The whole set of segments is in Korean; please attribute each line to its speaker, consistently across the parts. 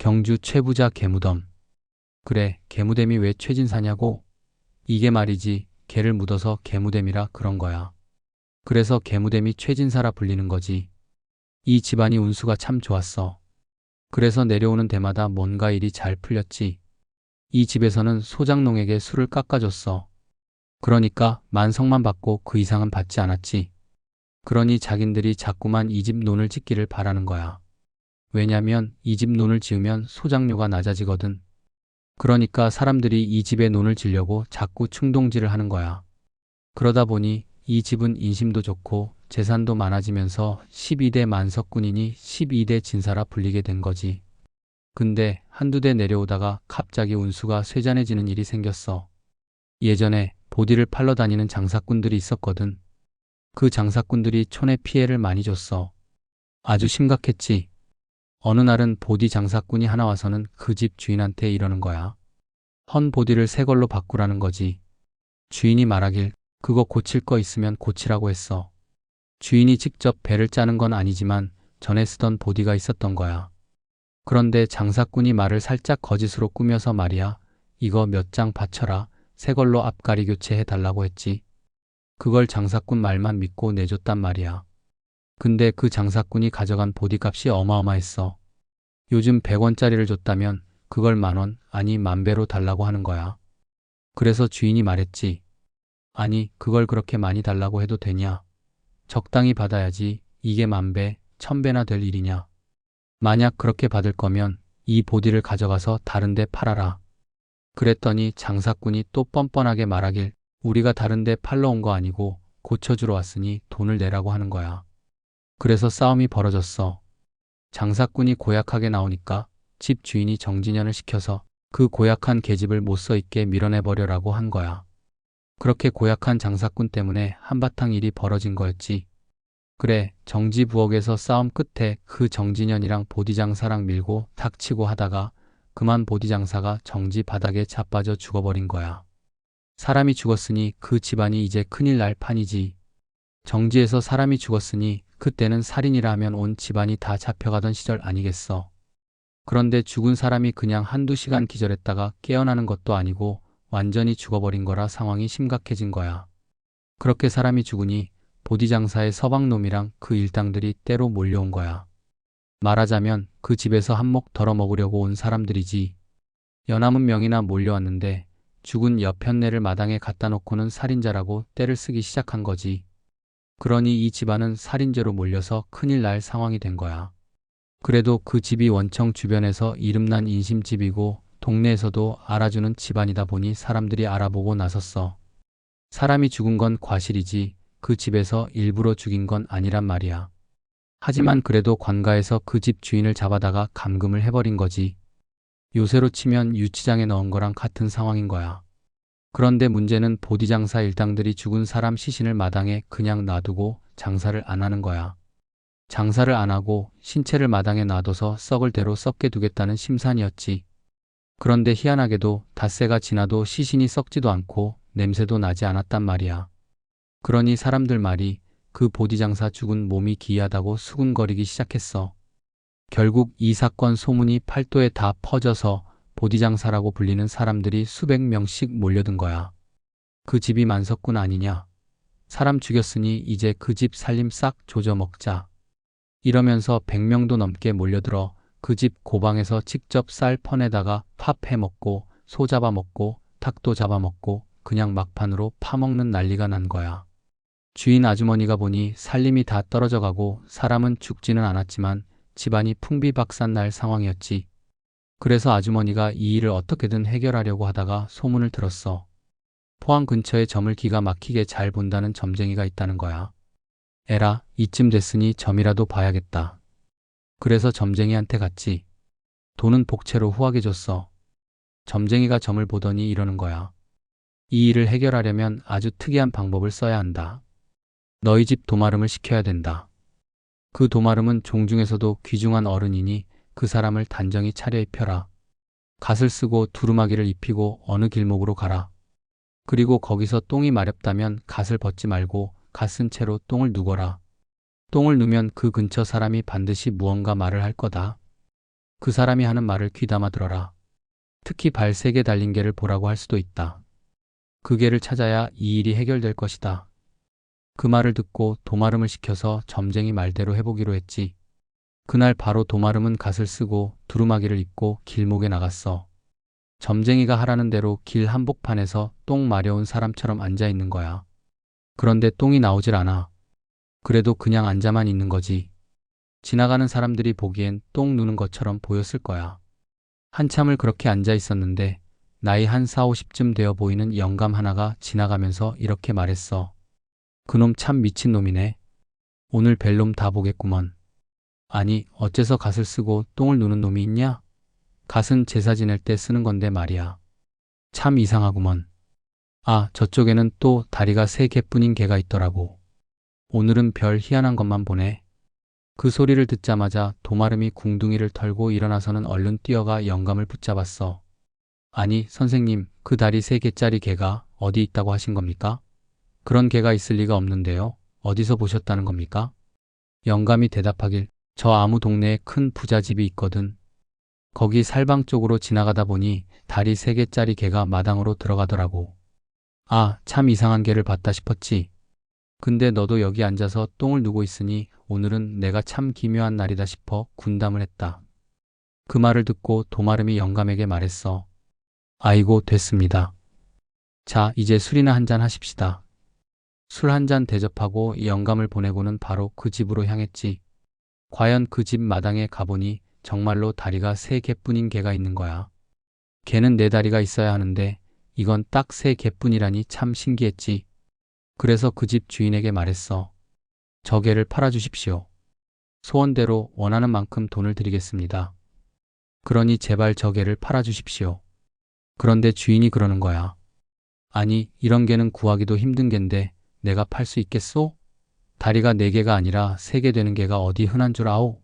Speaker 1: 경주 최부자 개무덤. 그래, 개무댐이 왜 최진사냐고? 이게 말이지, 개를 묻어서 개무댐이라 그런 거야. 그래서 개무댐이 최진사라 불리는 거지. 이 집안이 운수가 참 좋았어. 그래서 내려오는 데마다 뭔가 일이 잘 풀렸지. 이 집에서는 소장농에게 술을 깎아줬어. 그러니까 만석만 받고 그 이상은 받지 않았지. 그러니 자긴들이 자꾸만 이 집 논을 짓기를 바라는 거야. 왜냐면 이 집 논을 지으면 소장료가 낮아지거든. 그러니까 사람들이 이 집에 논을 지려고 자꾸 충동질을 하는 거야. 그러다 보니 이 집은 인심도 좋고 재산도 많아지면서 12대 만석군인이 12대 진사라 불리게 된 거지. 근데 한두 대 내려오다가 갑자기 운수가 쇠잔해지는 일이 생겼어. 예전에 보디를 팔러 다니는 장사꾼들이 있었거든. 그 장사꾼들이 촌에 피해를 많이 줬어. 아주 심각했지. 어느 날은 보디 장사꾼이 하나 와서는 그 집 주인한테 이러는 거야. 헌 보디를 새 걸로 바꾸라는 거지. 주인이 말하길 그거 고칠 거 있으면 고치라고 했어. 주인이 직접 배를 짜는 건 아니지만 전에 쓰던 보디가 있었던 거야. 그런데 장사꾼이 말을 살짝 거짓으로 꾸며서 말이야. 이거 몇 장 받쳐라. 새 걸로 앞가리 교체해 달라고 했지. 그걸 장사꾼 말만 믿고 내줬단 말이야. 근데 그 장사꾼이 가져간 보디 값이 어마어마했어. 요즘 100원짜리를 줬다면 그걸 10,000원, 아니 10,000배로 달라고 하는 거야. 그래서 주인이 말했지. 아니, 그걸 그렇게 많이 달라고 해도 되냐? 적당히 받아야지. 이게 10,000배, 1,000배나 될 일이냐? 만약 그렇게 받을 거면 이 보디를 가져가서 다른 데 팔아라. 그랬더니 장사꾼이 또 뻔뻔하게 말하길 우리가 다른 데 팔러 온 거 아니고 고쳐주러 왔으니 돈을 내라고 하는 거야. 그래서 싸움이 벌어졌어. 장사꾼이 고약하게 나오니까 집 주인이 정진연을 시켜서 그 고약한 계집을 못 써 있게 밀어내버려라고 한 거야. 그렇게 고약한 장사꾼 때문에 한바탕 일이 벌어진 거였지. 그래, 정지부엌에서 싸움 끝에 그 정진연이랑 보디장사랑 밀고 닥치고 하다가 그만 보디장사가 정지 바닥에 자빠져 죽어버린 거야. 사람이 죽었으니 그 집안이 이제 큰일 날 판이지. 정지에서 사람이 죽었으니 그때는 살인이라 하면 온 집안이 다 잡혀가던 시절 아니겠어. 그런데 죽은 사람이 그냥 한두 시간 기절했다가 깨어나는 것도 아니고 완전히 죽어버린 거라 상황이 심각해진 거야. 그렇게 사람이 죽으니 보디장사의 서방놈이랑 그 일당들이 때로 몰려온 거야. 말하자면 그 집에서 한몫 덜어먹으려고 온 사람들이지. 연하문 명이나 몰려왔는데 죽은 여편네를 마당에 갖다 놓고는 살인자라고 떼를 쓰기 시작한 거지. 그러니 이 집안은 살인죄로 몰려서 큰일 날 상황이 된 거야. 그래도 그 집이 원청 주변에서 이름난 인심집이고 동네에서도 알아주는 집안이다 보니 사람들이 알아보고 나섰어. 사람이 죽은 건 과실이지 그 집에서 일부러 죽인 건 아니란 말이야. 하지만 그래도 관가에서 그 집 주인을 잡아다가 감금을 해버린 거지. 요새로 치면 유치장에 넣은 거랑 같은 상황인 거야. 그런데 문제는 보디장사 일당들이 죽은 사람 시신을 마당에 그냥 놔두고 장사를 안 하는 거야. 장사를 안 하고 신체를 마당에 놔둬서 썩을 대로 썩게 두겠다는 심산이었지. 그런데 희한하게도 닷새가 지나도 시신이 썩지도 않고 냄새도 나지 않았단 말이야. 그러니 사람들 말이 그 보디장사 죽은 몸이 기이하다고 수군거리기 시작했어. 결국 이 사건 소문이 팔도에 다 퍼져서 보디장사라고 불리는 사람들이 수백 명씩 몰려든 거야. 그 집이 만석군 아니냐? 사람 죽였으니 이제 그 집 살림 싹 조져 먹자. 이러면서 100명도 넘게 몰려들어 그 집 고방에서 직접 쌀 퍼내다가 밥 해먹고 소 잡아먹고 닭도 잡아먹고 그냥 막판으로 파먹는 난리가 난 거야. 주인 아주머니가 보니 살림이 다 떨어져가고 사람은 죽지는 않았지만 집안이 풍비박산 날 상황이었지. 그래서 아주머니가 이 일을 어떻게든 해결하려고 하다가 소문을 들었어. 포항 근처에 점을 기가 막히게 잘 본다는 점쟁이가 있다는 거야. 에라, 이쯤 됐으니 점이라도 봐야겠다. 그래서 점쟁이한테 갔지. 돈은 복채로 후하게 줬어. 점쟁이가 점을 보더니 이러는 거야. 이 일을 해결하려면 아주 특이한 방법을 써야 한다. 너희 집 도마름을 시켜야 된다. 그 도마름은 종중에서도 귀중한 어른이니 그 사람을 단정히 차려입혀라. 갓을 쓰고 두루마기를 입히고 어느 길목으로 가라. 그리고 거기서 똥이 마렵다면 갓을 벗지 말고 갓 쓴 채로 똥을 누거라. 똥을 누면 그 근처 사람이 반드시 무언가 말을 할 거다. 그 사람이 하는 말을 귀담아 들어라. 특히 발 3개 달린 개를 보라고 할 수도 있다. 그 개를 찾아야 이 일이 해결될 것이다. 그 말을 듣고 도마름을 시켜서 점쟁이 말대로 해보기로 했지. 그날 바로 도마름은 갓을 쓰고 두루마기를 입고 길목에 나갔어. 점쟁이가 하라는 대로 길 한복판에서 똥 마려운 사람처럼 앉아 있는 거야. 그런데 똥이 나오질 않아. 그래도 그냥 앉아만 있는 거지. 지나가는 사람들이 보기엔 똥 누는 것처럼 보였을 거야. 한참을 그렇게 앉아 있었는데 나이 한 4, 50쯤 되어 보이는 영감 하나가 지나가면서 이렇게 말했어. 그놈 참 미친 놈이네. 오늘 벨놈 다 보겠구먼. 아니, 어째서 갓을 쓰고 똥을 누는 놈이 있냐? 갓은 제사 지낼 때 쓰는 건데 말이야. 참 이상하구먼. 아, 저쪽에는 또 다리가 3개뿐인 개가 있더라고. 오늘은 별 희한한 것만 보네. 그 소리를 듣자마자 도마름이 궁둥이를 털고 일어나서는 얼른 뛰어가 영감을 붙잡았어. 아니, 선생님, 그 다리 3개짜리 개가 어디 있다고 하신 겁니까? 그런 개가 있을 리가 없는데요. 어디서 보셨다는 겁니까? 영감이 대답하길, 저 아무 동네에 큰 부잣집이 있거든. 거기 살방 쪽으로 지나가다 보니 다리 3개짜리 개가 마당으로 들어가더라고. 아, 참 이상한 개를 봤다 싶었지. 근데 너도 여기 앉아서 똥을 누고 있으니 오늘은 내가 참 기묘한 날이다 싶어 군담을 했다. 그 말을 듣고 도마름이 영감에게 말했어. 아이고, 됐습니다. 자, 이제 술이나 한잔 하십시다. 술 한 잔 대접하고 영감을 보내고는 바로 그 집으로 향했지. 과연 그 집 마당에 가보니 정말로 다리가 3개뿐인 개가 있는 거야. 개는 4다리가 있어야 하는데 이건 딱 3개뿐이라니 참 신기했지. 그래서 그 집 주인에게 말했어. 저 개를 팔아주십시오. 소원대로 원하는 만큼 돈을 드리겠습니다. 그러니 제발 저 개를 팔아주십시오. 그런데 주인이 그러는 거야. 아니, 이런 개는 구하기도 힘든 갠데 내가 팔 수 있겠소? 다리가 4개가 아니라 3개 되는 개가 어디 흔한 줄 아오?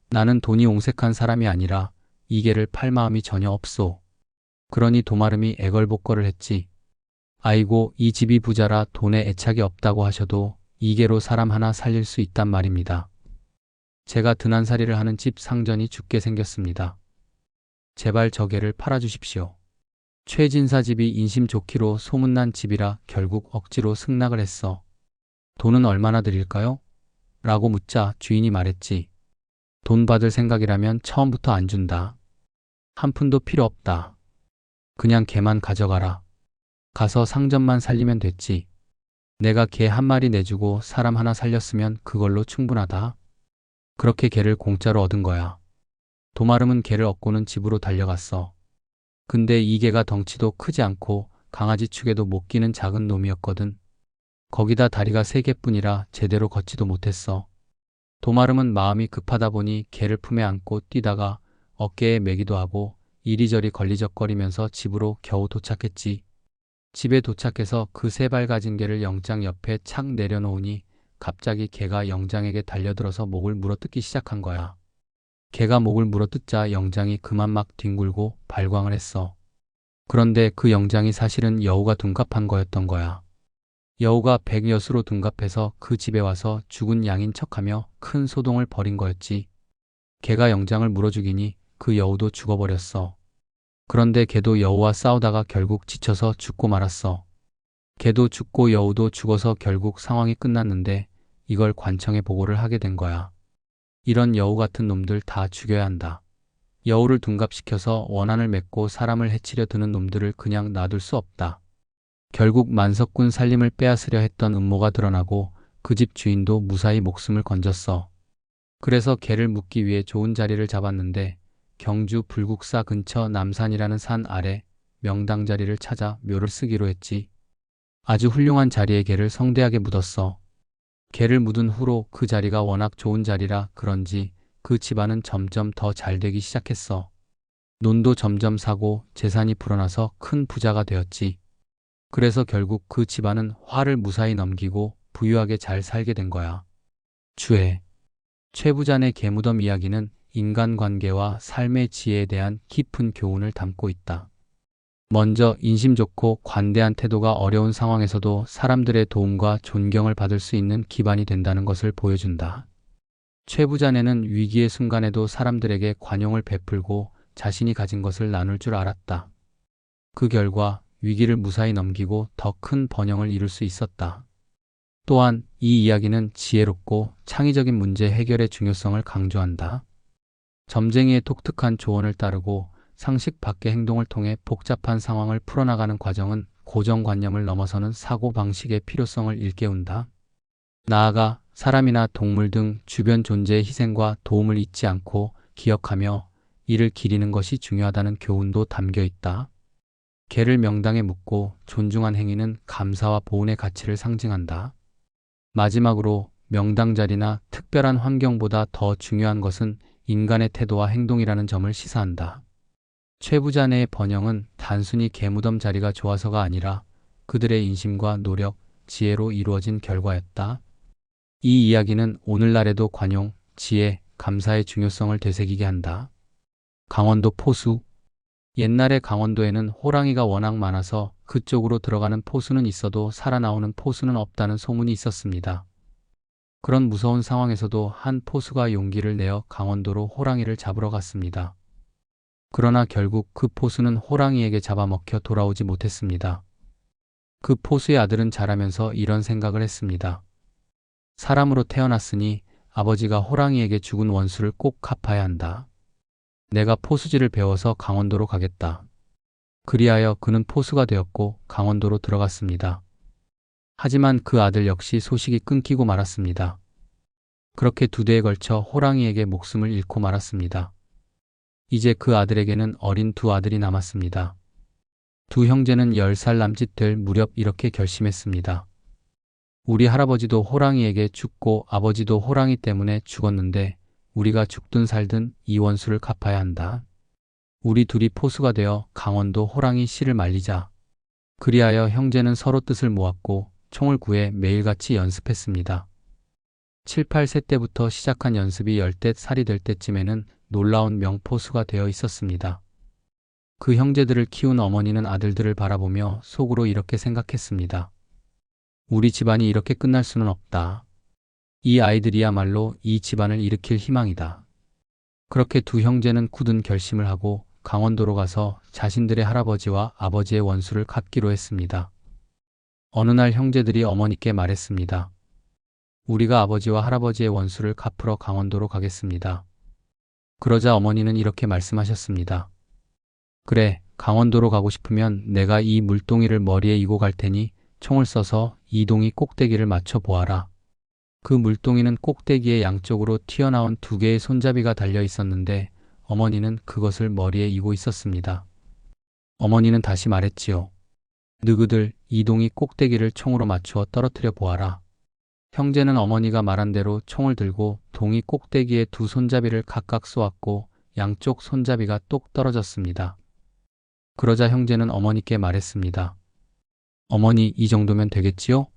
Speaker 1: 나는 돈이 옹색한 사람이 아니라 이 개를 팔 마음이 전혀 없소. 그러니 도마름이 애걸복걸을 했지. 아이고, 이 집이 부자라 돈에 애착이 없다고 하셔도 이 개로 사람 하나 살릴 수 있단 말입니다. 제가 드난살이를 하는 집 상전이 죽게 생겼습니다. 제발 저 개를 팔아주십시오. 최진사 집이 인심 좋기로 소문난 집이라 결국 억지로 승낙을 했어. 돈은 얼마나 드릴까요? 라고 묻자 주인이 말했지. 돈 받을 생각이라면 처음부터 안 준다. 한 푼도 필요 없다. 그냥 개만 가져가라. 가서 상전만 살리면 됐지. 내가 개 한 마리 내주고 사람 하나 살렸으면 그걸로 충분하다. 그렇게 개를 공짜로 얻은 거야. 도마름은 개를 얻고는 집으로 달려갔어. 근데 이 개가 덩치도 크지 않고 강아지 축에도 못 끼는 작은 놈이었거든. 거기다 다리가 3개뿐이라 제대로 걷지도 못했어. 도마름은 마음이 급하다 보니 개를 품에 안고 뛰다가 어깨에 매기도 하고 이리저리 걸리적거리면서 집으로 겨우 도착했지. 집에 도착해서 그 3발 가진 개를 영장 옆에 착 내려놓으니 갑자기 개가 영장에게 달려들어서 목을 물어뜯기 시작한 거야. 개가 목을 물어뜯자 영장이 그만 막 뒹굴고 발광을 했어. 그런데 그 영장이 사실은 여우가 둔갑한 거였던 거야. 여우가 백여수로 둔갑해서 그 집에 와서 죽은 양인 척하며 큰 소동을 벌인 거였지. 개가 영장을 물어 죽이니 그 여우도 죽어버렸어. 그런데 개도 여우와 싸우다가 결국 지쳐서 죽고 말았어. 개도 죽고 여우도 죽어서 결국 상황이 끝났는데 이걸 관청에 보고를 하게 된 거야. 이런 여우 같은 놈들 다 죽여야 한다. 여우를 둔갑시켜서 원한을 맺고 사람을 해치려 드는 놈들을 그냥 놔둘 수 없다. 결국 만석군 살림을 빼앗으려 했던 음모가 드러나고 그 집 주인도 무사히 목숨을 건졌어. 그래서 개를 묻기 위해 좋은 자리를 잡았는데 경주 불국사 근처 남산이라는 산 아래 명당 자리를 찾아 묘를 쓰기로 했지. 아주 훌륭한 자리에 개를 성대하게 묻었어. 개를 묻은 후로 그 자리가 워낙 좋은 자리라 그런지 그 집안은 점점 더 잘 되기 시작했어. 논도 점점 사고 재산이 불어나서 큰 부자가 되었지. 그래서 결국 그 집안은 화를 무사히 넘기고 부유하게 잘 살게 된 거야. 주해. 최부잔의 개무덤 이야기는 인간관계와 삶의 지혜에 대한 깊은 교훈을 담고 있다. 먼저 인심 좋고 관대한 태도가 어려운 상황에서도 사람들의 도움과 존경을 받을 수 있는 기반이 된다는 것을 보여준다. 최 부자네는 위기의 순간에도 사람들에게 관용을 베풀고 자신이 가진 것을 나눌 줄 알았다. 그 결과 위기를 무사히 넘기고 더 큰 번영을 이룰 수 있었다. 또한 이 이야기는 지혜롭고 창의적인 문제 해결의 중요성을 강조한다. 점쟁이의 독특한 조언을 따르고 상식 밖의 행동을 통해 복잡한 상황을 풀어나가는 과정은 고정관념을 넘어서는 사고방식의 필요성을 일깨운다. 나아가 사람이나 동물 등 주변 존재의 희생과 도움을 잊지 않고 기억하며 이를 기리는 것이 중요하다는 교훈도 담겨 있다. 개를 명당에 묻고 존중한 행위는 감사와 보온의 가치를 상징한다. 마지막으로 명당 자리나 특별한 환경보다 더 중요한 것은 인간의 태도와 행동이라는 점을 시사한다. 최 부자네의 번영은 단순히 개무덤 자리가 좋아서가 아니라 그들의 인심과 노력, 지혜로 이루어진 결과였다. 이 이야기는 오늘날에도 관용, 지혜, 감사의 중요성을 되새기게 한다. 강원도 포수. 옛날에 강원도에는 호랑이가 워낙 많아서 그쪽으로 들어가는 포수는 있어도 살아나오는 포수는 없다는 소문이 있었습니다. 그런 무서운 상황에서도 한 포수가 용기를 내어 강원도로 호랑이를 잡으러 갔습니다. 그러나 결국 그 포수는 호랑이에게 잡아먹혀 돌아오지 못했습니다. 그 포수의 아들은 자라면서 이런 생각을 했습니다. 사람으로 태어났으니 아버지가 호랑이에게 죽은 원수를 꼭 갚아야 한다. 내가 포수질을 배워서 강원도로 가겠다. 그리하여 그는 포수가 되었고 강원도로 들어갔습니다. 하지만 그 아들 역시 소식이 끊기고 말았습니다. 그렇게 2대에 걸쳐 호랑이에게 목숨을 잃고 말았습니다. 이제 그 아들에게는 어린 2 아들이 남았습니다. 2 형제는 10살 남짓 될 무렵 이렇게 결심했습니다. 우리 할아버지도 호랑이에게 죽고 아버지도 호랑이 때문에 죽었는데 우리가 죽든 살든 이 원수를 갚아야 한다. 우리 둘이 포수가 되어 강원도 호랑이 씨를 말리자. 그리하여 형제는 서로 뜻을 모았고 총을 구해 매일같이 연습했습니다. 7, 8세 때부터 시작한 연습이 10대 살이 될 때쯤에는 놀라운 명포수가 되어 있었습니다. 그 형제들을 키운 어머니는 아들들을 바라보며 속으로 이렇게 생각했습니다. 우리 집안이 이렇게 끝날 수는 없다. 이 아이들이야말로 이 집안을 일으킬 희망이다. 그렇게 2 형제는 굳은 결심을 하고 강원도로 가서 자신들의 할아버지와 아버지의 원수를 갚기로 했습니다. 어느 날 형제들이 어머니께 말했습니다. 우리가 아버지와 할아버지의 원수를 갚으러 강원도로 가겠습니다. 그러자 어머니는 이렇게 말씀하셨습니다. 그래, 강원도로 가고 싶으면 내가 이 물동이를 머리에 이고 갈 테니 총을 쏴서 이 동이 꼭대기를 맞춰 보아라. 그 물동이는 꼭대기의 양쪽으로 튀어나온 2개의 손잡이가 달려 있었는데 어머니는 그것을 머리에 이고 있었습니다. 어머니는 다시 말했지요. 너희들 이 동이 꼭대기를 총으로 맞추어 떨어뜨려 보아라. 형제는 어머니가 말한 대로 총을 들고 동이 꼭대기에 2 손잡이를 각각 쏘았고 양쪽 손잡이가 똑 떨어졌습니다. 그러자 형제는 어머니께 말했습니다. 어머니, 이 정도면 되겠지요?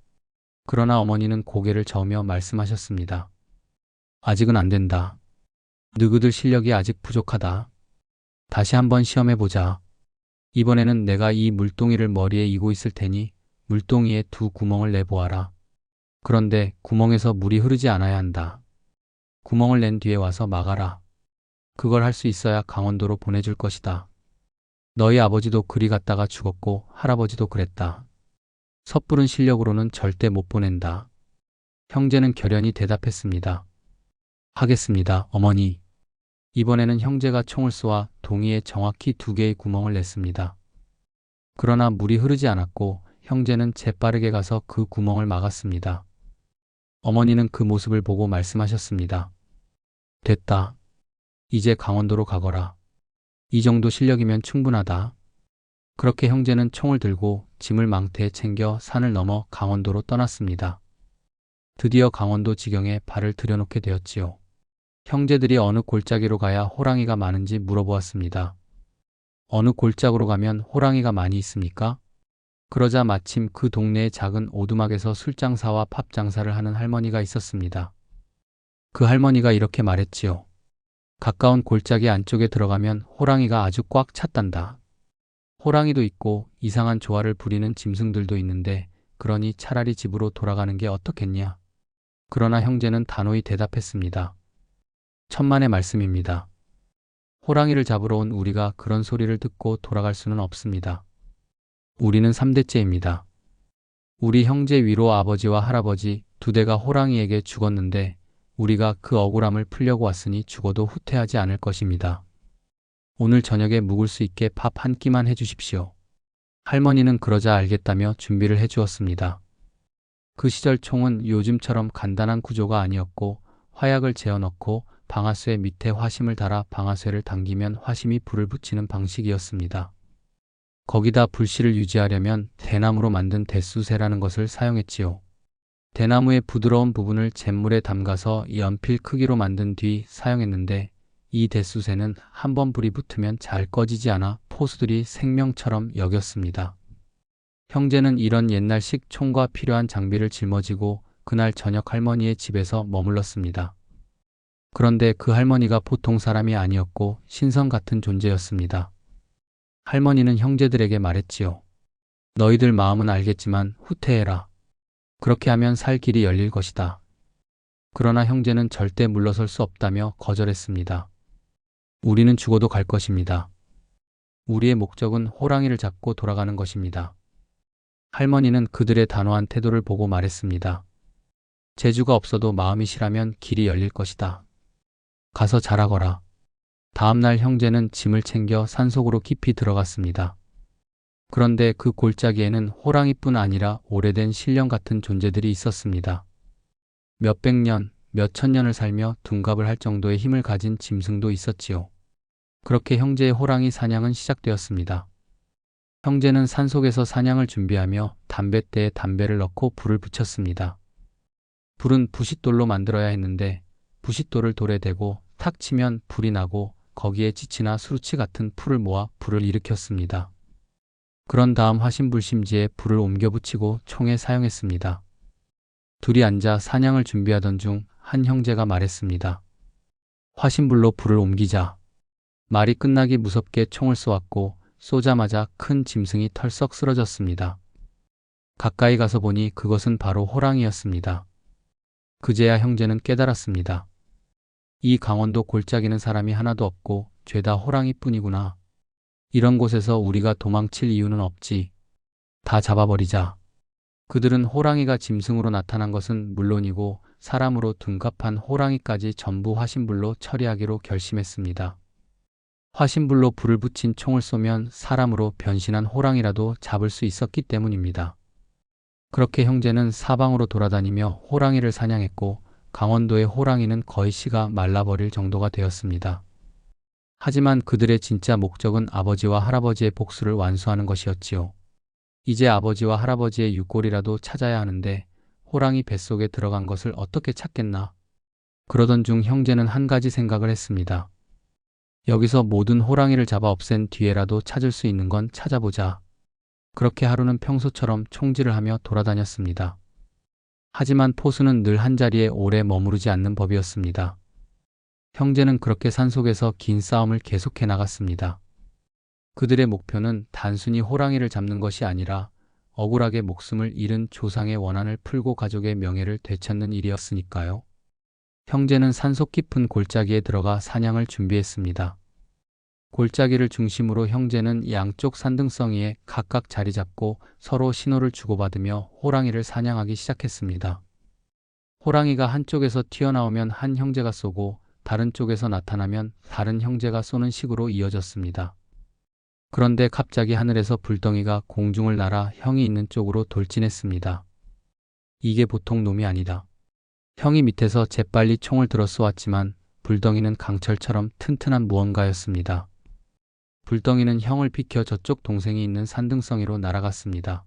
Speaker 1: 그러나 어머니는 고개를 저으며 말씀하셨습니다. 아직은 안 된다. 너희들 실력이 아직 부족하다. 다시 한번 시험해보자. 이번에는 내가 이 물동이를 머리에 이고 있을 테니 물동이에 2 구멍을 내보아라. 그런데 구멍에서 물이 흐르지 않아야 한다. 구멍을 낸 뒤에 와서 막아라. 그걸 할 수 있어야 강원도로 보내줄 것이다. 너희 아버지도 그리 갔다가 죽었고 할아버지도 그랬다. 섣부른 실력으로는 절대 못 보낸다. 형제는 결연히 대답했습니다. 하겠습니다, 어머니. 이번에는 형제가 총을 쏘아 동이에 정확히 2개의 구멍을 냈습니다. 그러나 물이 흐르지 않았고 형제는 재빠르게 가서 그 구멍을 막았습니다. 어머니는 그 모습을 보고 말씀하셨습니다. 됐다. 이제 강원도로 가거라. 이 정도 실력이면 충분하다. 그렇게 형제는 총을 들고 짐을 망태에 챙겨 산을 넘어 강원도로 떠났습니다. 드디어 강원도 지경에 발을 들여놓게 되었지요. 형제들이 어느 골짜기로 가야 호랑이가 많은지 물어보았습니다. 어느 골짜기로 가면 호랑이가 많이 있습니까? 그러자 마침 그 동네의 작은 오두막에서 술장사와 팝장사를 하는 할머니가 있었습니다. 그 할머니가 이렇게 말했지요. 가까운 골짜기 안쪽에 들어가면 호랑이가 아주 꽉 찼단다. 호랑이도 있고 이상한 조화를 부리는 짐승들도 있는데 그러니 차라리 집으로 돌아가는 게 어떻겠냐. 그러나 형제는 단호히 대답했습니다. 천만의 말씀입니다. 호랑이를 잡으러 온 우리가 그런 소리를 듣고 돌아갈 수는 없습니다. 우리는 3대째입니다. 우리 형제 위로 아버지와 할아버지 2대가 호랑이에게 죽었는데 우리가 그 억울함을 풀려고 왔으니 죽어도 후퇴하지 않을 것입니다. 오늘 저녁에 묵을 수 있게 밥 한 끼만 해주십시오. 할머니는 그러자 알겠다며 준비를 해주었습니다. 그 시절 총은 요즘처럼 간단한 구조가 아니었고 화약을 재어넣고 방아쇠 밑에 화심을 달아 방아쇠를 당기면 화심이 불을 붙이는 방식이었습니다. 거기다 불씨를 유지하려면 대나무로 만든 대수쇠라는 것을 사용했지요. 대나무의 부드러운 부분을 잿물에 담가서 연필 크기로 만든 뒤 사용했는데 이 대수쇠는 한번 불이 붙으면 잘 꺼지지 않아 포수들이 생명처럼 여겼습니다. 형제는 이런 옛날식 총과 필요한 장비를 짊어지고 그날 저녁 할머니의 집에서 머물렀습니다. 그런데 그 할머니가 보통 사람이 아니었고 신성 같은 존재였습니다. 할머니는 형제들에게 말했지요. 너희들 마음은 알겠지만 후퇴해라. 그렇게 하면 살 길이 열릴 것이다. 그러나 형제는 절대 물러설 수 없다며 거절했습니다. 우리는 죽어도 갈 것입니다. 우리의 목적은 호랑이를 잡고 돌아가는 것입니다. 할머니는 그들의 단호한 태도를 보고 말했습니다. 재주가 없어도 마음이 실하면 길이 열릴 것이다. 가서 잘하거라. 다음날 형제는 짐을 챙겨 산속으로 깊이 들어갔습니다. 그런데 그 골짜기에는 호랑이뿐 아니라 오래된 신령 같은 존재들이 있었습니다. 몇백 년, 몇천 년을 살며 둔갑을 할 정도의 힘을 가진 짐승도 있었지요. 그렇게 형제의 호랑이 사냥은 시작되었습니다. 형제는 산속에서 사냥을 준비하며 담뱃대에 담배를 넣고 불을 붙였습니다. 불은 부싯돌로 만들어야 했는데 부싯돌을 돌에 대고 탁 치면 불이 나고 거기에 찌치나 수루치 같은 풀을 모아 불을 일으켰습니다. 그런 다음 화신불심지에 불을 옮겨 붙이고 총에 사용했습니다. 둘이 앉아 사냥을 준비하던 중 한 형제가 말했습니다. 화신불로 불을 옮기자. 말이 끝나기 무섭게 총을 쏘았고 쏘자마자 큰 짐승이 털썩 쓰러졌습니다. 가까이 가서 보니 그것은 바로 호랑이였습니다. 그제야 형제는 깨달았습니다. 이 강원도 골짜기는 사람이 하나도 없고 죄다 호랑이뿐이구나. 이런 곳에서 우리가 도망칠 이유는 없지. 다 잡아버리자. 그들은 호랑이가 짐승으로 나타난 것은 물론이고 사람으로 둔갑한 호랑이까지 전부 화신불로 처리하기로 결심했습니다. 화신불로 불을 붙인 총을 쏘면 사람으로 변신한 호랑이라도 잡을 수 있었기 때문입니다. 그렇게 형제는 사방으로 돌아다니며 호랑이를 사냥했고 강원도의 호랑이는 거의 씨가 말라버릴 정도가 되었습니다. 하지만 그들의 진짜 목적은 아버지와 할아버지의 복수를 완수하는 것이었지요. 이제 아버지와 할아버지의 유골이라도 찾아야 하는데 호랑이 뱃속에 들어간 것을 어떻게 찾겠나. 그러던 중 형제는 한 가지 생각을 했습니다. 여기서 모든 호랑이를 잡아 없앤 뒤에라도 찾을 수 있는 건 찾아보자. 그렇게 하루는 평소처럼 총질을 하며 돌아다녔습니다. 하지만 포수는 늘 한자리에 오래 머무르지 않는 법이었습니다. 형제는 그렇게 산속에서 긴 싸움을 계속해 나갔습니다. 그들의 목표는 단순히 호랑이를 잡는 것이 아니라 억울하게 목숨을 잃은 조상의 원한을 풀고 가족의 명예를 되찾는 일이었으니까요. 형제는 산속 깊은 골짜기에 들어가 사냥을 준비했습니다. 골짜기를 중심으로 형제는 양쪽 산등성이에 각각 자리 잡고 서로 신호를 주고받으며 호랑이를 사냥하기 시작했습니다. 호랑이가 한쪽에서 튀어나오면 한 형제가 쏘고 다른 쪽에서 나타나면 다른 형제가 쏘는 식으로 이어졌습니다. 그런데 갑자기 하늘에서 불덩이가 공중을 날아 형이 있는 쪽으로 돌진했습니다. 이게 보통 놈이 아니다. 형이 밑에서 재빨리 총을 들어 쏘았지만 불덩이는 강철처럼 튼튼한 무언가였습니다. 불덩이는 형을 비켜 저쪽 동생이 있는 산등성이로 날아갔습니다.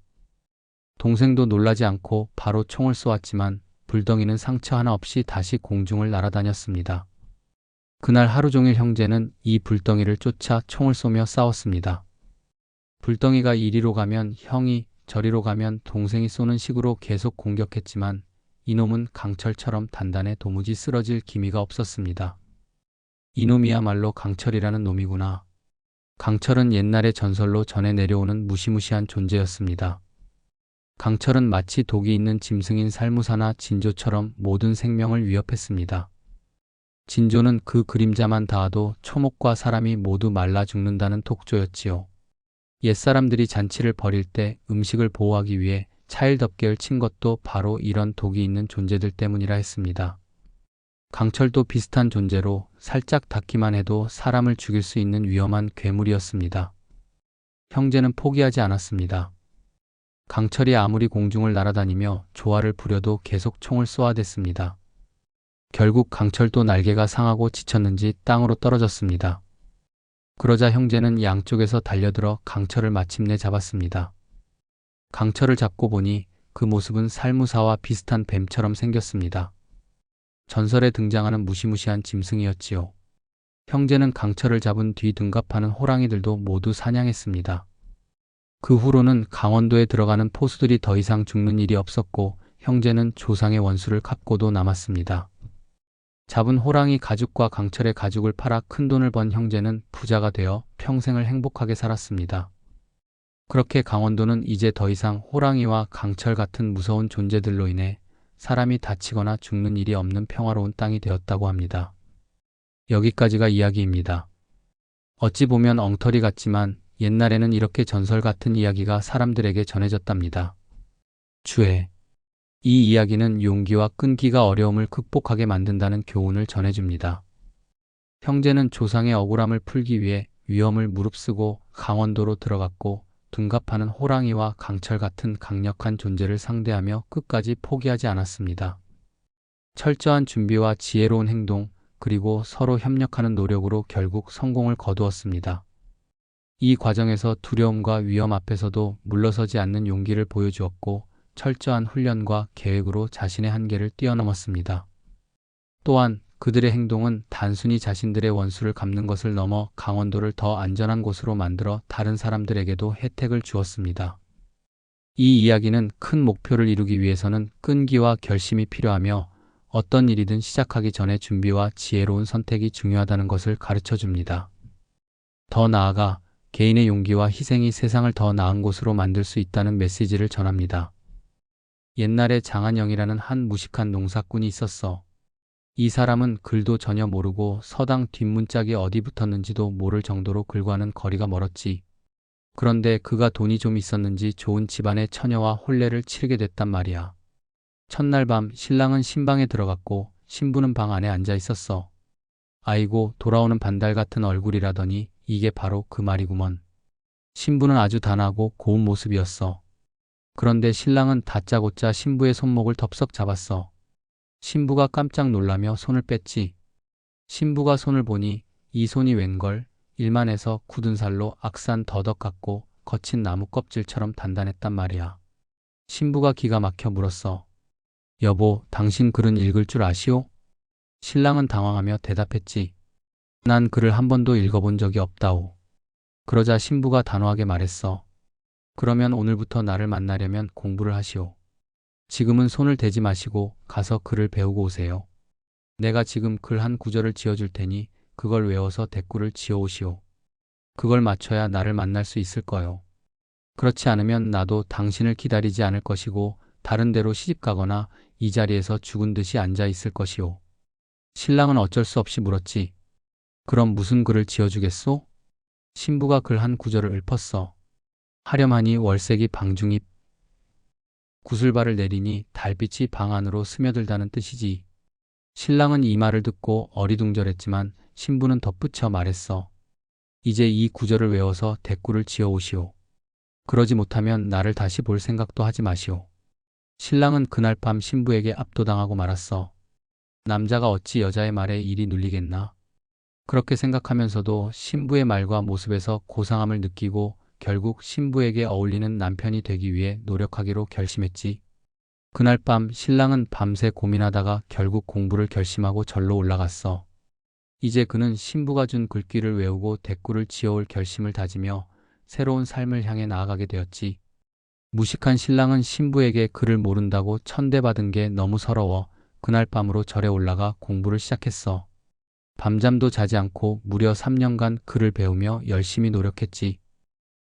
Speaker 1: 동생도 놀라지 않고 바로 총을 쏘았지만 불덩이는 상처 하나 없이 다시 공중을 날아다녔습니다. 그날 하루 종일 형제는 이 불덩이를 쫓아 총을 쏘며 싸웠습니다. 불덩이가 이리로 가면 형이, 저리로 가면 동생이 쏘는 식으로 계속 공격했지만 이놈은 강철처럼 단단해 도무지 쓰러질 기미가 없었습니다. 이놈이야말로 강철이라는 놈이구나. 강철은 옛날의 전설로 전해 내려오는 무시무시한 존재였습니다. 강철은 마치 독이 있는 짐승인 살무사나 진조처럼 모든 생명을 위협했습니다. 진조는 그 그림자만 닿아도 초목과 사람이 모두 말라 죽는다는 톡조였지요. 옛사람들이 잔치를 벌일 때 음식을 보호하기 위해 차일덮개를 친 것도 바로 이런 독이 있는 존재들 때문이라 했습니다. 강철도 비슷한 존재로 살짝 닿기만 해도 사람을 죽일 수 있는 위험한 괴물이었습니다. 형제는 포기하지 않았습니다. 강철이 아무리 공중을 날아다니며 조화를 부려도 계속 총을 쏘아댔습니다. 결국 강철도 날개가 상하고 지쳤는지 땅으로 떨어졌습니다. 그러자 형제는 양쪽에서 달려들어 강철을 마침내 잡았습니다. 강철을 잡고 보니 그 모습은 살무사와 비슷한 뱀처럼 생겼습니다. 전설에 등장하는 무시무시한 짐승이었지요. 형제는 강철을 잡은 뒤 둔갑하는 호랑이들도 모두 사냥했습니다. 그 후로는 강원도에 들어가는 포수들이 더 이상 죽는 일이 없었고 형제는 조상의 원수를 갚고도 남았습니다. 잡은 호랑이 가죽과 강철의 가죽을 팔아 큰돈을 번 형제는 부자가 되어 평생을 행복하게 살았습니다. 그렇게 강원도는 이제 더 이상 호랑이와 강철 같은 무서운 존재들로 인해 사람이 다치거나 죽는 일이 없는 평화로운 땅이 되었다고 합니다. 여기까지가 이야기입니다. 어찌 보면 엉터리 같지만 옛날에는 이렇게 전설 같은 이야기가 사람들에게 전해졌답니다. 주에 이 이야기는 용기와 끈기가 어려움을 극복하게 만든다는 교훈을 전해줍니다. 형제는 조상의 억울함을 풀기 위해 위험을 무릅쓰고 강원도로 들어갔고 둔갑하는 호랑이와 강철 같은 강력한 존재를 상대하며 끝까지 포기하지 않았습니다. 철저한 준비와 지혜로운 행동, 그리고 서로 협력하는 노력으로 결국 성공을 거두었습니다. 이 과정에서 두려움과 위험 앞에서도 물러서지 않는 용기를 보여주었고 철저한 훈련과 계획으로 자신의 한계를 뛰어넘었습니다. 또한 그들의 행동은 단순히 자신들의 원수를 갚는 것을 넘어 강원도를 더 안전한 곳으로 만들어 다른 사람들에게도 혜택을 주었습니다. 이 이야기는 큰 목표를 이루기 위해서는 끈기와 결심이 필요하며 어떤 일이든 시작하기 전에 준비와 지혜로운 선택이 중요하다는 것을 가르쳐 줍니다. 더 나아가 개인의 용기와 희생이 세상을 더 나은 곳으로 만들 수 있다는 메시지를 전합니다. 옛날에 장한영이라는 한 무식한 농사꾼이 있었어. 이 사람은 글도 전혀 모르고 서당 뒷문짝이 어디 붙었는지도 모를 정도로 글과는 거리가 멀었지. 그런데 그가 돈이 좀 있었는지 좋은 집안의 처녀와 혼례를 치르게 됐단 말이야. 첫날 밤 신랑은 신방에 들어갔고 신부는 방 안에 앉아 있었어. 아이고 돌아오는 반달 같은 얼굴이라더니 이게 바로 그 말이구먼. 신부는 아주 단아하고 고운 모습이었어. 그런데 신랑은 다짜고짜 신부의 손목을 덥석 잡았어. 신부가 깜짝 놀라며 손을 뺐지. 신부가 손을 보니 이 손이 웬걸 일만 해서 굳은 살로 악산 더덕 같고 거친 나무 껍질처럼 단단했단 말이야. 신부가 기가 막혀 물었어. 여보, 당신 글은 읽을 줄 아시오? 신랑은 당황하며 대답했지. 난 글을 한 번도 읽어본 적이 없다오. 그러자 신부가 단호하게 말했어. 그러면 오늘부터 나를 만나려면 공부를 하시오. 지금은 손을 대지 마시고 가서 글을 배우고 오세요. 내가 지금 글 한 구절을 지어줄 테니 그걸 외워서 대꾸를 지어오시오. 그걸 맞춰야 나를 만날 수 있을 거요. 그렇지 않으면 나도 당신을 기다리지 않을 것이고 다른 데로 시집 가거나 이 자리에서 죽은 듯이 앉아 있을 것이오. 신랑은 어쩔 수 없이 물었지. 그럼 무슨 글을 지어주겠소? 신부가 글 한 구절을 읊었어. 하렴하니 월색이 방중이 구슬발을 내리니 달빛이 방 안으로 스며들다는 뜻이지. 신랑은 이 말을 듣고 어리둥절했지만 신부는 덧붙여 말했어. 이제 이 구절을 외워서 대꾸를 지어오시오. 그러지 못하면 나를 다시 볼 생각도 하지 마시오. 신랑은 그날 밤 신부에게 압도당하고 말았어. 남자가 어찌 여자의 말에 이리 눌리겠나? 그렇게 생각하면서도 신부의 말과 모습에서 고상함을 느끼고 결국 신부에게 어울리는 남편이 되기 위해 노력하기로 결심했지. 그날 밤 신랑은 밤새 고민하다가 결국 공부를 결심하고 절로 올라갔어. 이제 그는 신부가 준 글귀를 외우고 대꾸를 지어올 결심을 다지며 새로운 삶을 향해 나아가게 되었지. 무식한 신랑은 신부에게 글을 모른다고 천대받은 게 너무 서러워 그날 밤으로 절에 올라가 공부를 시작했어. 밤잠도 자지 않고 무려 3년간 글을 배우며 열심히 노력했지.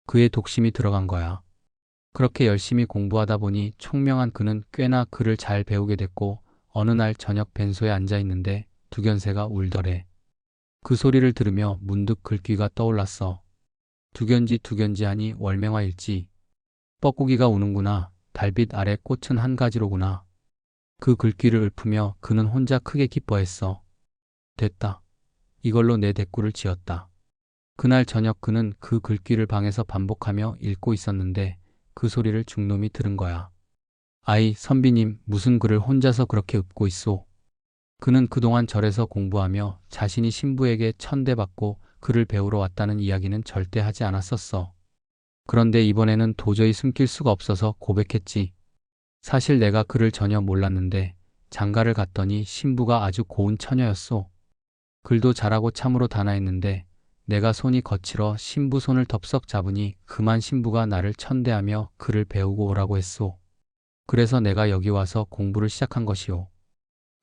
Speaker 1: 그의 독심이 들어간 거야. 그렇게 열심히 공부하다 보니 총명한 그는 꽤나 글을 잘 배우게 됐고 어느 날 저녁 벤소에 앉아 있는데 두견새가 울더래. 그 소리를 들으며 문득 글귀가 떠올랐어. 두견지 두견지 하니 월명화일지. 뻐꾸기가 우는구나. 달빛 아래 꽃은 한 가지로구나. 그 글귀를 읊으며 그는 혼자 크게 기뻐했어. 됐다. 이걸로 내 대꾸를 지었다. 그날 저녁 그는 그 글귀를 방에서 반복하며 읽고 있었는데 그 소리를 중놈이 들은 거야. 아이, 선비님, 무슨 글을 혼자서 그렇게 읊고 있소? 그는 그동안 절에서 공부하며 자신이 신부에게 천대받고 글을 배우러 왔다는 이야기는 절대 하지 않았었어. 그런데 이번에는 도저히 숨길 수가 없어서 고백했지. 사실 내가 글을 전혀 몰랐는데 장가를 갔더니 신부가 아주 고운 처녀였소. 글도 잘하고 참으로 단아했는데 내가 손이 거칠어 신부 손을 덥석 잡으니 그만 신부가 나를 천대하며 글을 배우고 오라고 했소. 그래서 내가 여기 와서 공부를 시작한 것이오.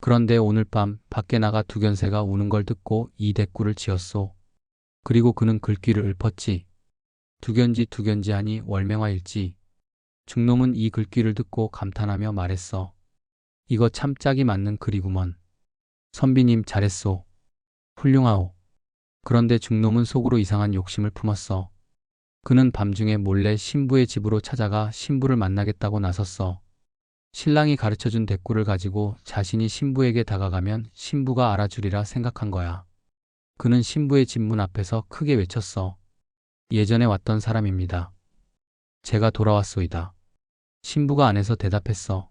Speaker 1: 그런데 오늘 밤 밖에 나가 두견새가 우는 걸 듣고 이 대꾸를 지었소. 그리고 그는 글귀를 읊었지. 두견지 두견지 하니 월명화일지. 중놈은 이 글귀를 듣고 감탄하며 말했어. 이거 참 짝이 맞는 글이구먼. 선비님 잘했소. 훌륭하오. 그런데 중놈은 속으로 이상한 욕심을 품었어. 그는 밤중에 몰래 신부의 집으로 찾아가 신부를 만나겠다고 나섰어. 신랑이 가르쳐준 대꾸를 가지고 자신이 신부에게 다가가면 신부가 알아주리라 생각한 거야. 그는 신부의 집 문 앞에서 크게 외쳤어. 예전에 왔던 사람입니다. 제가 돌아왔소이다. 신부가 안에서 대답했어.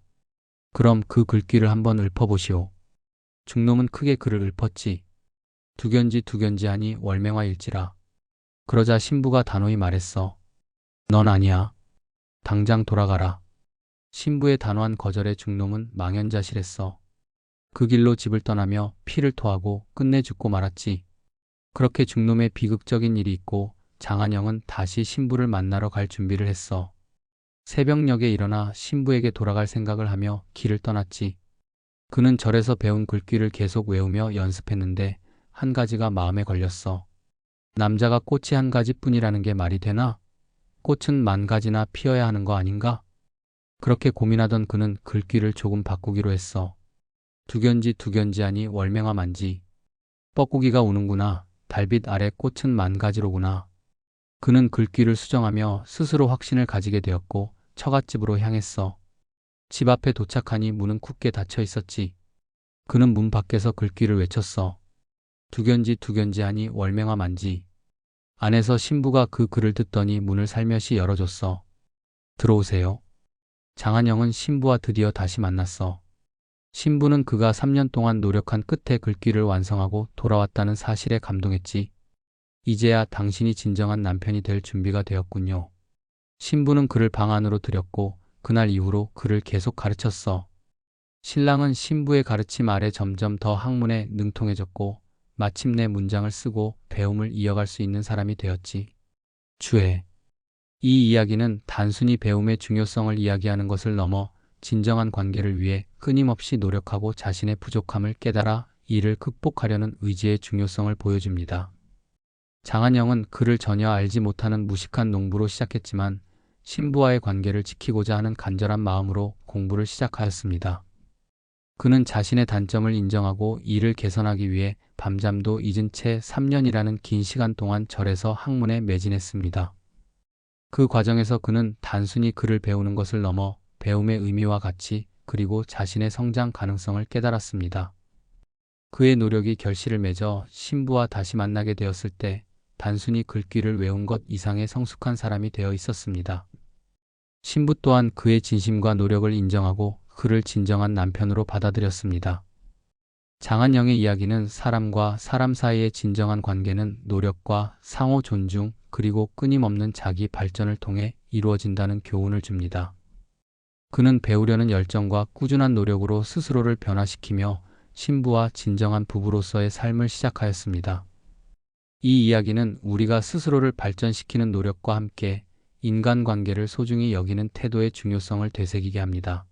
Speaker 1: 그럼 그 글귀를 한번 읊어보시오. 중놈은 크게 글을 읊었지. 두견지 두견지 하니 월명화일지라. 그러자 신부가 단호히 말했어. 넌 아니야. 당장 돌아가라. 신부의 단호한 거절에 중놈은 망연자실했어. 그 길로 집을 떠나며 피를 토하고 끝내 죽고 말았지. 그렇게 중놈의 비극적인 일이 있고 장한영은 다시 신부를 만나러 갈 준비를 했어. 새벽녘에 일어나 신부에게 돌아갈 생각을 하며 길을 떠났지. 그는 절에서 배운 글귀를 계속 외우며 연습했는데 한 가지가 마음에 걸렸어. 남자가 꽃이 한 가지뿐이라는 게 말이 되나? 꽃은 만 가지나 피어야 하는 거 아닌가? 그렇게 고민하던 그는 글귀를 조금 바꾸기로 했어. 두견지 두견지 하니 월명화 만지. 뻐꾸기가 우는구나. 달빛 아래 꽃은 만 가지로구나. 그는 글귀를 수정하며 스스로 확신을 가지게 되었고 처갓집으로 향했어. 집 앞에 도착하니 문은 굳게 닫혀 있었지. 그는 문 밖에서 글귀를 외쳤어. 두견지 두견지 하니 월명화 만지. 안에서 신부가 그 글을 듣더니 문을 살며시 열어줬어. 들어오세요. 장한영은 신부와 드디어 다시 만났어. 신부는 그가 3년 동안 노력한 끝에 글귀를 완성하고 돌아왔다는 사실에 감동했지. 이제야 당신이 진정한 남편이 될 준비가 되었군요. 신부는 그를 방 안으로 들였고 그날 이후로 그를 계속 가르쳤어. 신랑은 신부의 가르침 아래 점점 더 학문에 능통해졌고 마침내 문장을 쓰고 배움을 이어갈 수 있는 사람이 되었지. 주해. 이 이야기는 단순히 배움의 중요성을 이야기하는 것을 넘어 진정한 관계를 위해 끊임없이 노력하고 자신의 부족함을 깨달아 이를 극복하려는 의지의 중요성을 보여줍니다. 장한영은 그를 전혀 알지 못하는 무식한 농부로 시작했지만 신부와의 관계를 지키고자 하는 간절한 마음으로 공부를 시작하였습니다. 그는 자신의 단점을 인정하고 이를 개선하기 위해 밤잠도 잊은 채 3년이라는 긴 시간 동안 절에서 학문에 매진했습니다. 그 과정에서 그는 단순히 글을 배우는 것을 넘어 배움의 의미와 가치 그리고 자신의 성장 가능성을 깨달았습니다. 그의 노력이 결실을 맺어 신부와 다시 만나게 되었을 때 단순히 글귀를 외운 것 이상의 성숙한 사람이 되어 있었습니다. 신부 또한 그의 진심과 노력을 인정하고 그를 진정한 남편으로 받아들였습니다. 장한영의 이야기는 사람과 사람 사이의 진정한 관계는 노력과 상호 존중 그리고 끊임없는 자기 발전을 통해 이루어진다는 교훈을 줍니다. 그는 배우려는 열정과 꾸준한 노력으로 스스로를 변화시키며 신부와 진정한 부부로서의 삶을 시작하였습니다. 이 이야기는 우리가 스스로를 발전시키는 노력과 함께 인간관계를 소중히 여기는 태도의 중요성을 되새기게 합니다.